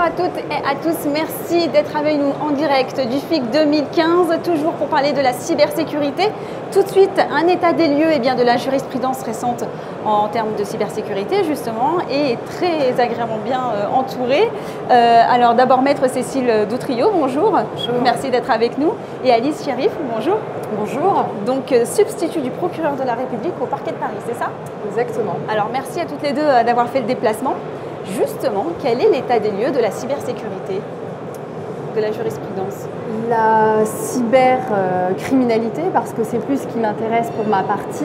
Bonjour à toutes et à tous, merci d'être avec nous en direct du FIC 2015, toujours pour parler de la cybersécurité. Tout de suite, un état des lieux de la jurisprudence récente en termes de cybersécurité justement, et très agréablement bien entouré. Alors d'abord Maître Cécile Doutrio, bonjour. Bonjour. Merci d'être avec nous. Et Alice Sherif, bonjour. Bonjour. Donc substitut du procureur de la République au parquet de Paris, c'est ça? Exactement. Alors merci à toutes les deux d'avoir fait le déplacement. Justement, quel est l'état des lieux de la cybersécurité, de la jurisprudence? La cybercriminalité, parce que c'est plus ce qui m'intéresse pour ma partie,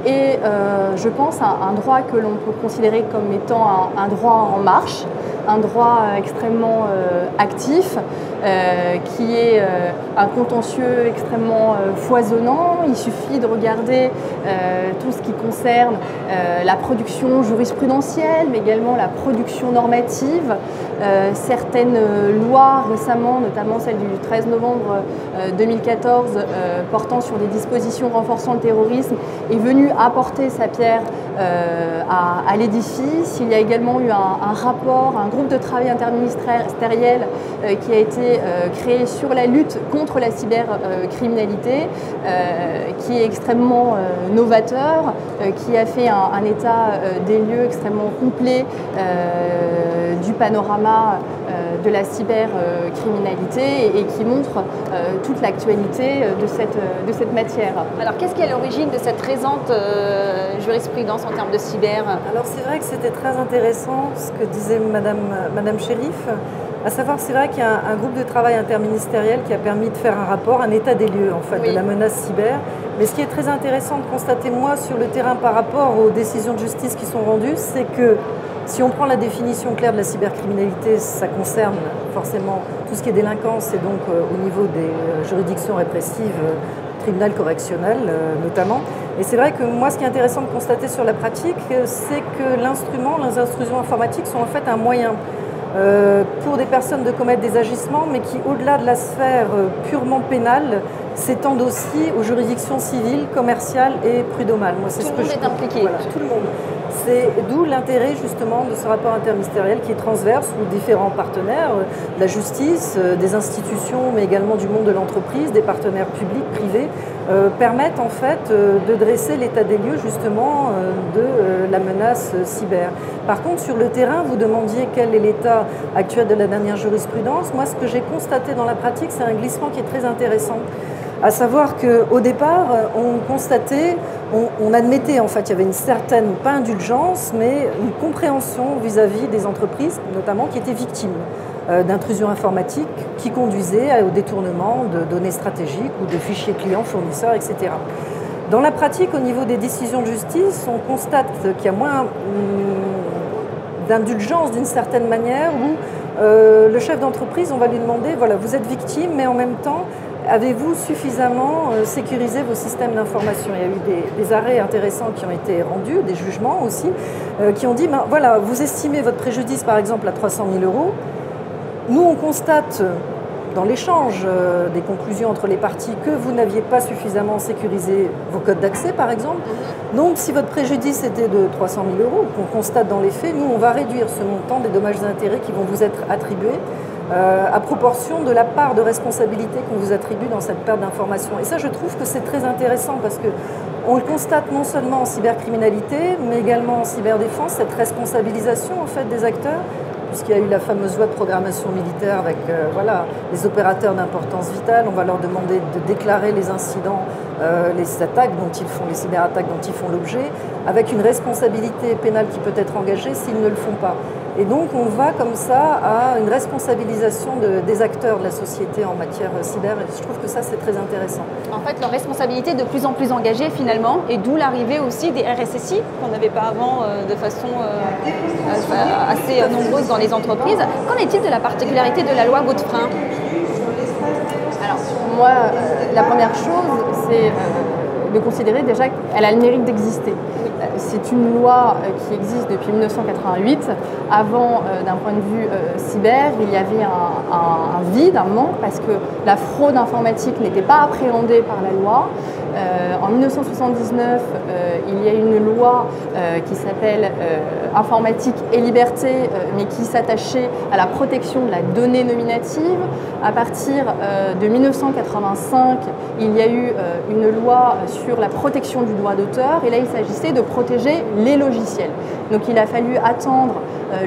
et je pense un droit que l'on peut considérer comme étant un droit en marche, un droit extrêmement actif, qui est un contentieux extrêmement foisonnant. Il suffit de regarder tout ce qui concerne la production jurisprudentielle, mais également la production normative. Certaines lois récemment, notamment celle du 13 novembre 2014 portant sur des dispositions renforçant le terrorisme, est venue apporter sa pierre à l'édifice. Il y a également eu un rapport, un groupe de travail interministériel qui a été créé sur la lutte contre la cybercriminalité, qui est extrêmement novateur, qui a fait un état des lieux extrêmement complet du panorama de la cybercriminalité et qui montre toute l'actualité de cette matière. Alors qu'est-ce qui est à l'origine de cette récente jurisprudence en termes de cyber? Alors c'est vrai que c'était très intéressant ce que disait Madame Sherif, à savoir c'est vrai qu'il y a un groupe de travail interministériel qui a permis de faire un rapport, un état des lieux en fait, oui, de la menace cyber. Mais ce qui est très intéressant de constater moi sur le terrain par rapport aux décisions de justice qui sont rendues, c'est que si on prend la définition claire de la cybercriminalité, ça concerne forcément tout ce qui est délinquance et donc au niveau des juridictions répressives, tribunal correctionnel notamment. Et c'est vrai que moi ce qui est intéressant de constater sur la pratique, c'est que les instruments informatiques sont en fait un moyen pour des personnes de commettre des agissements, mais qui, au-delà de la sphère purement pénale, s'étendent aussi aux juridictions civiles, commerciales et prud'homales. Moi, c'est tout le monde est impliqué. Voilà, tout le monde. C'est d'où l'intérêt justement de ce rapport interministériel qui est transverse où différents partenaires, la justice, des institutions, mais également du monde de l'entreprise, des partenaires publics, privés, permettent en fait de dresser l'état des lieux justement de la menace cyber. Par contre, sur le terrain, vous demandiez quel est l'état actuel de la dernière jurisprudence. Moi, ce que j'ai constaté dans la pratique, c'est un glissement qui est très intéressant. À savoir qu'au départ, on constatait, on admettait en fait, il y avait une certaine, pas indulgence, mais une compréhension vis-à-vis des entreprises, notamment qui étaient victimes d'intrusions informatiques qui conduisaient au détournement de données stratégiques ou de fichiers clients, fournisseurs, etc. Dans la pratique, au niveau des décisions de justice, on constate qu'il y a moins d'indulgence d'une certaine manière où le chef d'entreprise, on va lui demander, voilà, vous êtes victime, mais en même temps, avez-vous suffisamment sécurisé vos systèmes d'information? Il y a eu des arrêts intéressants qui ont été rendus, des jugements aussi, qui ont dit, ben, voilà, vous estimez votre préjudice par exemple à 300 000 €. Nous, on constate dans l'échange des conclusions entre les parties que vous n'aviez pas suffisamment sécurisé vos codes d'accès par exemple. Donc si votre préjudice était de 300 000 €, qu'on constate dans les faits, nous on va réduire ce montant des dommages et intérêts qui vont vous être attribués à proportion de la part de responsabilité qu'on vous attribue dans cette perte d'information. Et ça, je trouve que c'est très intéressant parce qu'on le constate non seulement en cybercriminalité, mais également en cyberdéfense, cette responsabilisation en fait, des acteurs, puisqu'il y a eu la fameuse loi de programmation militaire avec voilà, les opérateurs d'importance vitale. On va leur demander de déclarer les incidents, les attaques dont ils font, les cyberattaques dont ils font l'objet, avec une responsabilité pénale qui peut être engagée s'ils ne le font pas. Et donc on va comme ça à une responsabilisation des acteurs de la société en matière cyber, et je trouve que ça c'est très intéressant. En fait, leur responsabilité est de plus en plus engagée finalement, et d'où l'arrivée aussi des RSSI qu'on n'avait pas avant de façon assez nombreuse dans les entreprises. Qu'en est-il de la particularité de la loi Godefrein? Alors moi, la première chose, c'est de considérer déjà qu'elle a le mérite d'exister. C'est une loi qui existe depuis 1988. Avant, d'un point de vue cyber, il y avait un vide, un manque, parce que la fraude informatique n'était pas appréhendée par la loi. En 1979, il y a une loi qui s'appelle Informatique et Liberté, mais qui s'attachait à la protection de la donnée nominative. À partir de 1985, il y a eu une loi sur la protection du droit d'auteur, et là il s'agissait de protéger les logiciels. Donc il a fallu attendre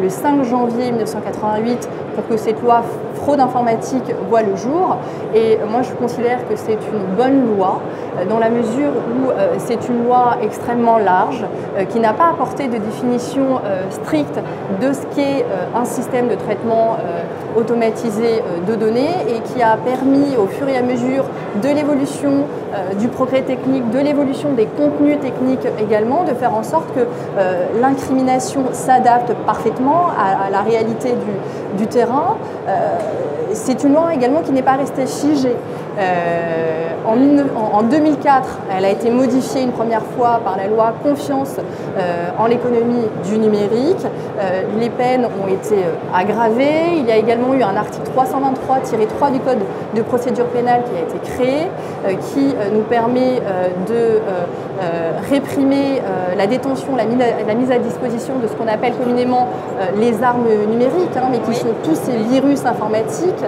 le 5 janvier 1988 pour que cette loi fraude informatique voit le jour. Et moi, je considère que c'est une bonne loi dans la mesure où c'est une loi extrêmement large qui n'a pas apporté de définition stricte de ce qu'est un système de traitement automatisé de données et qui a permis au fur et à mesure de l'évolution du progrès technique, de l'évolution des contenus techniques également, de faire en sorte que l'incrimination s'adapte parfaitement à la réalité du terrain. C'est une loi également qui n'est pas restée figée. En 2004, elle a été modifiée une première fois par la loi Confiance en l'économie du numérique. Les peines ont été aggravées. Il y a également eu un article 323-3 du Code de procédure pénale qui a été créé, qui nous permet de réprimer la détention, la mise à disposition de ce qu'on appelle communément les armes numériques, mais qui sont tous ces virus informatiques.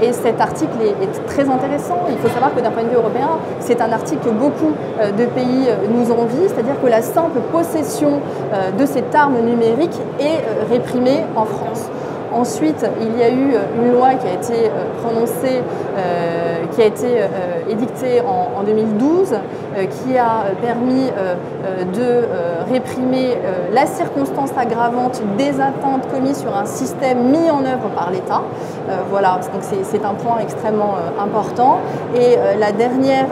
Et cet article est très intéressant. Il faut savoir que d'un point de vue européen, c'est un article que beaucoup de pays nous envient, c'est-à-dire que la simple possession de cette arme numérique est réprimée en France. Ensuite, il y a eu une loi qui a été prononcée, qui a été édictée en 2012, qui a permis de réprimer la circonstance aggravante des atteintes commises sur un système mis en œuvre par l'État. Voilà, donc c'est un point extrêmement important. Et la dernière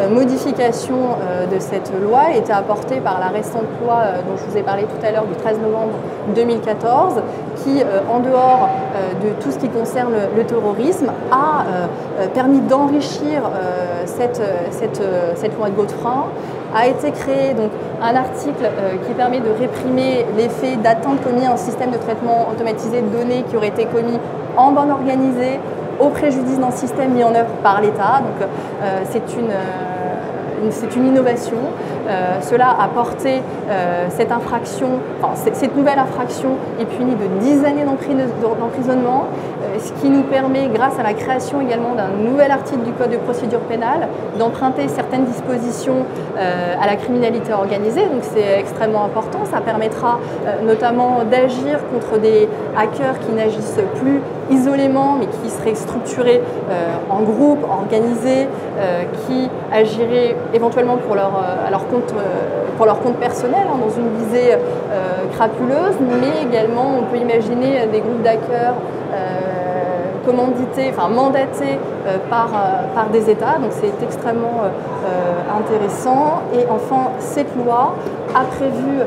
modification de cette loi a été apportée par la récente loi dont je vous ai parlé tout à l'heure du 13 novembre 2014, qui, en dehors de tout ce qui concerne le terrorisme, a permis d'enrichir cette loi de Godefroy. A été créé donc un article qui permet de réprimer les faits d'atteinte commis à un système de traitement automatisé de données qui aurait été commis en bande organisée au préjudice d'un système mis en œuvre par l'État. Donc c'est une innovation. Cela a porté cette nouvelle infraction est punie de 10 années d'emprisonnement, ce qui nous permet, grâce à la création également d'un nouvel article du Code de procédure pénale, d'emprunter certaines dispositions à la criminalité organisée. Donc c'est extrêmement important. Ça permettra notamment d'agir contre des hackers qui n'agissent plus isolément, mais qui seraient structurés en groupe, organisés, qui agiraient éventuellement pour leur compte personnel, dans une visée crapuleuse, mais également on peut imaginer des groupes d'hackers mandatés par des États. Donc c'est extrêmement intéressant. Et enfin, cette loi a prévu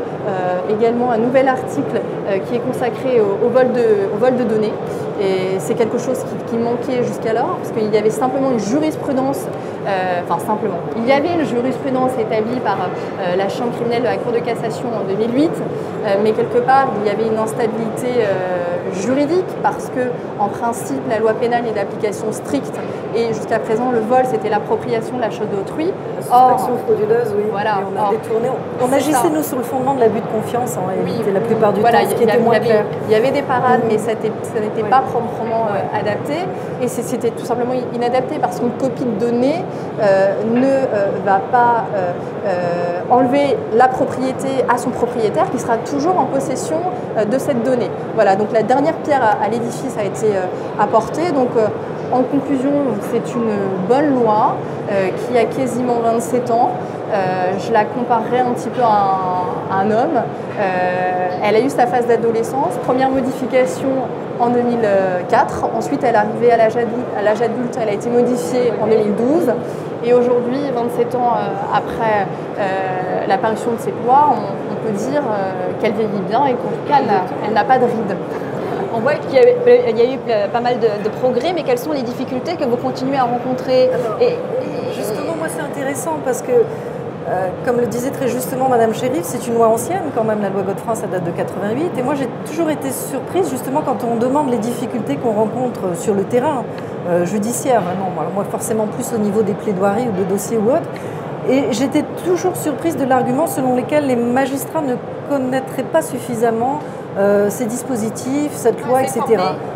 également un nouvel article qui est consacré au vol de données. Et c'est quelque chose qui manquait jusqu'alors, parce qu'il y avait simplement une jurisprudence, il y avait une jurisprudence établie par la Chambre criminelle de la Cour de cassation en 2008, mais quelque part, il y avait une instabilité juridique, parce que, en principe, la loi pénale est d'application stricte, et jusqu'à présent, le vol, c'était l'appropriation de la chose d'autrui. Soustraction frauduleuse, oui. Voilà. Et on a détourné. On agissait, nous, sur le fondement de l'abus de confiance, en réalité, la plupart du temps, ce qui était moins clair. Il y avait des parades, mais ça n'était pas proprement adapté, et c'était tout simplement inadapté, parce qu'une copie de données ne va pas enlever la propriété à son propriétaire, qui sera toujours en possession de cette donnée. Voilà, donc la dernière pierre à l'édifice a été apportée. Donc en conclusion, c'est une bonne loi qui a quasiment 27 ans. Je la comparerais un petit peu à un homme. Elle a eu sa phase d'adolescence. Première modification en 2004. Ensuite, elle est arrivée à l'âge adulte. Elle a été modifiée en 2012. Et aujourd'hui, 27 ans après l'apparition de cette loi, on peut dire qu'elle vieillit bien et qu'en tout cas, elle n'a pas de rides. On voit qu'il y a eu pas mal de progrès, mais quelles sont les difficultés que vous continuez à rencontrer? Justement, moi, c'est intéressant parce que, comme le disait très justement Madame Chérif, c'est une loi ancienne quand même, la loi Godefroy, ça date de 88. Et moi, j'ai toujours été surprise justement quand on demande les difficultés qu'on rencontre sur le terrain judiciaire, vraiment. Moi, forcément plus au niveau des plaidoiries ou de dossiers ou autres. Et j'étais toujours surprise de l'argument selon lequel les magistrats ne connaîtraient pas suffisamment ces dispositifs, cette loi, etc.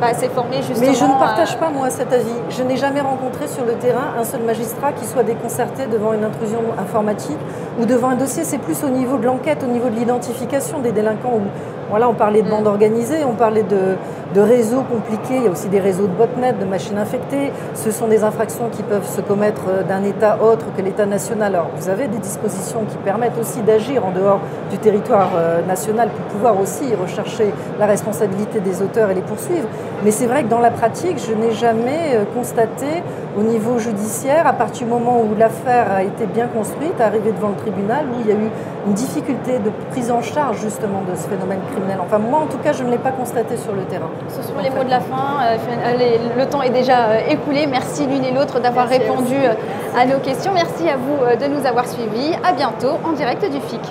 Pas assez formé, justement. Mais je ne partage pas, moi, cet avis. Je n'ai jamais rencontré sur le terrain un seul magistrat qui soit déconcerté devant une intrusion informatique ou devant un dossier. C'est plus au niveau de l'enquête, au niveau de l'identification des délinquants. Où, voilà, on parlait de bandes organisées, on parlait de réseaux compliqués. Il y a aussi des réseaux de botnets, de machines infectées. Ce sont des infractions qui peuvent se commettre d'un État autre que l'État national. Alors, vous avez des dispositions qui permettent aussi d'agir en dehors du territoire national pour pouvoir aussi rechercher la responsabilité des auteurs et les poursuivre. Mais c'est vrai que dans la pratique, je n'ai jamais constaté au niveau judiciaire, à partir du moment où l'affaire a été bien construite, arrivée devant le tribunal, où il y a eu une difficulté de prise en charge justement de ce phénomène criminel. Enfin, moi en tout cas, je ne l'ai pas constaté sur le terrain. Ce sont les mots de la fin. Le temps est déjà écoulé. Merci l'une et l'autre d'avoir répondu à nos questions. Merci à vous de nous avoir suivis. À bientôt en direct du FIC.